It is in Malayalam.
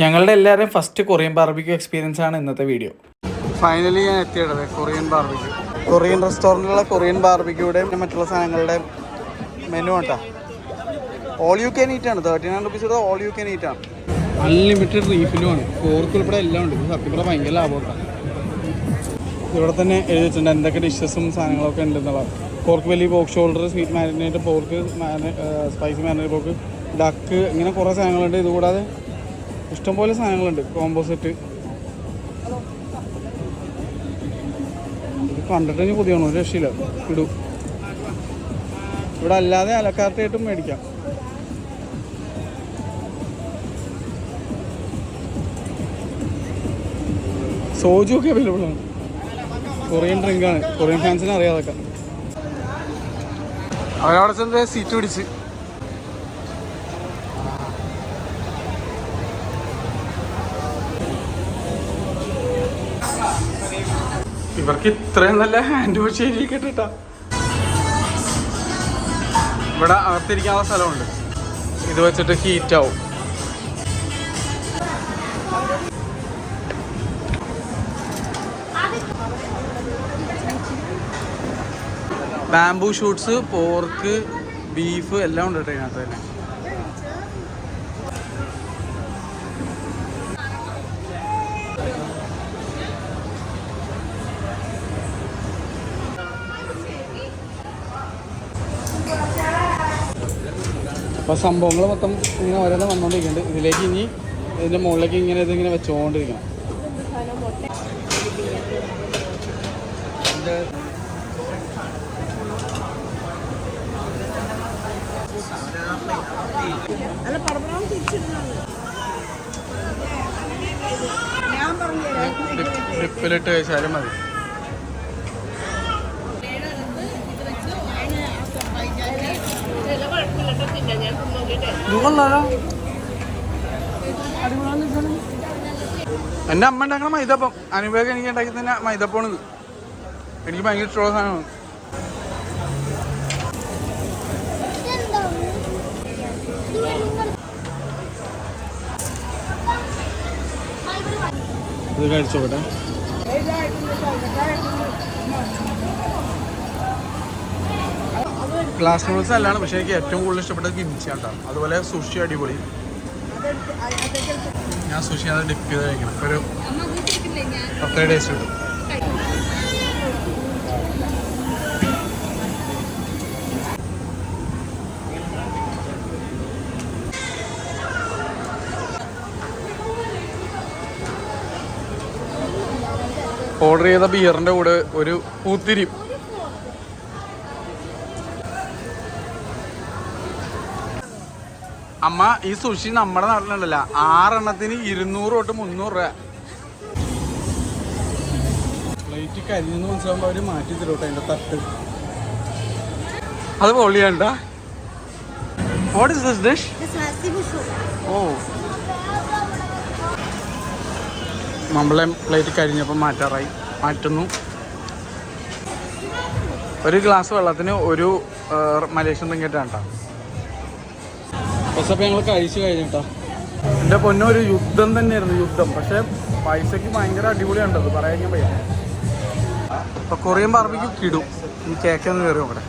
ഞങ്ങളുടെ എല്ലാവരുടെയും ഫസ്റ്റ് കൊറിയൻ ബാർബിക്യൂ എക്സ്പീരിയൻസ് ആണ് ഇന്നത്തെ വീഡിയോ. ഫൈനലി ഞാൻ എത്തിയത് കൊറിയൻ ബാർബിക്യൂ. കൊറിയൻ റെസ്റ്റോറൻറ്റിലുള്ള കൊറിയൻ ബാർബിക്യൂടെയും മറ്റുള്ള സാധനങ്ങളുടെ മെനു ആട്ടാ. ഓൾ യു ക്യാൻ ഈറ്റ് ആണ്. 39 rupees all you can eat ആണ്. അൺലിമിറ്റഡ് റീഫിലുമാണ്. പോർക്ക് ഉൾപ്പെടെ എല്ലാം ഉണ്ട്. സത്യം പറഞ്ഞാൽ ഭയങ്കര ലാഭമാണ്. ഇവിടെ തന്നെ എഴുതി വെച്ചിട്ടുണ്ട് എന്തൊക്കെ ഡിഷസും സാധനങ്ങളൊക്കെ ഉണ്ടെന്നുള്ളത്. പോർക്ക് വലിയ pork shoulder, sweet marinate pork, spicy marinate pork, duck, ഇങ്ങനെ കുറേ സാധനങ്ങളുണ്ട്. ഇതുകൂടാതെ ഇഷ്ടംപോലെ സാധനങ്ങളുണ്ട്. കോമ്പോസെറ്റ് ഇത് കണ്ടിട്ട് ഇനി പുതിയാണ്. ഒരു രക്ഷയില്ല. ഇടും. ഇവിടെ അല്ലാതെ അലക്കാർത്തായിട്ടും മേടിക്കാം. സോജു ഒക്കെ അവൈലബിൾ ആണ്. കൊറിയൻ ഡ്രിങ്കാണ്. കൊറിയൻ ഫാൻസിനെ അറിയാതൊക്കെ. അവരവിടെ ചെന്ന് സീറ്റ് പിടിച്ച് ഇവർക്ക് ഇത്രയും നല്ല ഹാൻഡ് വാഷ് ചെയ്തിട്ടാ. ഇവിടെ അകത്തിരിക്കാനുള്ള സ്ഥലമുണ്ട്. ഇത് വെച്ചിട്ട് ഹീറ്റാവും. ബാംബൂ ഷൂട്ട്സ്, പോർക്ക്, ബീഫ് എല്ലാം ഉണ്ട് കേട്ടോ ഇതിനകത്ത് തന്നെ. അപ്പോൾ സംഭവങ്ങൾ മൊത്തം ഇങ്ങനെ ഓരോന്ന് വന്നുകൊണ്ടിരിക്കുന്നുണ്ട്. ഇതിലേക്ക് ഇനി ഇതിൻ്റെ മുകളിലേക്ക് ഇതിങ്ങനെ വെച്ചുകൊണ്ടിരിക്കണം. ഡിപ്പിലിട്ട് കഴിച്ചാലും മതി. എൻ്റെ അമ്മ ഉണ്ടാക്കണ മൈദപ്പം. അനുഭവം എനിക്ക് ഉണ്ടാക്കി തന്നെ മൈദപ്പമാണിത്. എനിക്ക് ഭയങ്കര ഇഷ്ടമുള്ള സാധനമാണ്. ഇത് കഴിച്ചോട്ടെ. ഗ്ലാസ് നൂഡിൽസ് നല്ലതാണ്. പക്ഷേ എനിക്ക് ഏറ്റവും കൂടുതൽ ഇഷ്ടപ്പെട്ടത് കിംച്ചിയാണ്. അതുപോലെ സുഷി അടിപൊളി. ഞാൻ സുഷി അത് ഡിപ്പ് ചെയ്ത് കഴിക്കണം. ഒരു പ്രത്യേക ടേസ്റ്റ് കിട്ടും. ഓർഡർ ചെയ്ത ബിയറിൻ്റെ കൂടെ ഒരു പൂത്തിരി. അമ്മ ഈ സുഷി നമ്മുടെ നാട്ടിലുണ്ടല്ല 6 എണ്ണത്തിന് 200 തൊട്ട് 300 രൂപ. പ്ലേറ്റ് കരിഞ്ഞെന്ന് മനസ്സിലാകുമ്പോൾ അവർ മാറ്റി തരും അതിൻ്റെ തട്ട്. അത് പൊളിയാണ്ട. What is this dish? ഓ, നമ്മളെ പ്ലേറ്റ് കരിഞ്ഞപ്പോൾ മാറ്റാറായി. മാറ്റുന്നു. ഒരു ഗ്ലാസ് വെള്ളത്തിന് ഒരു മലേഷ്യൻ റിംഗിറ്റാണ് കേട്ടോ. പക്ഷെ ഞങ്ങൾ കഴിച്ചു കഴിഞ്ഞിട്ടോ. എൻ്റെ പൊന്നെ ഒരു യുദ്ധം തന്നെയായിരുന്നു. യുദ്ധം. പക്ഷേ പൈസക്ക് ഭയങ്കര അടിപൊളിയാണ്ടത്. പറയാൻ വയ്യ. അപ്പോൾ കൊറിയൻ ബാർബിക്യൂ കിടും. ഈ കേക്കൊന്ന് കയറി നോക്കട്ടെ.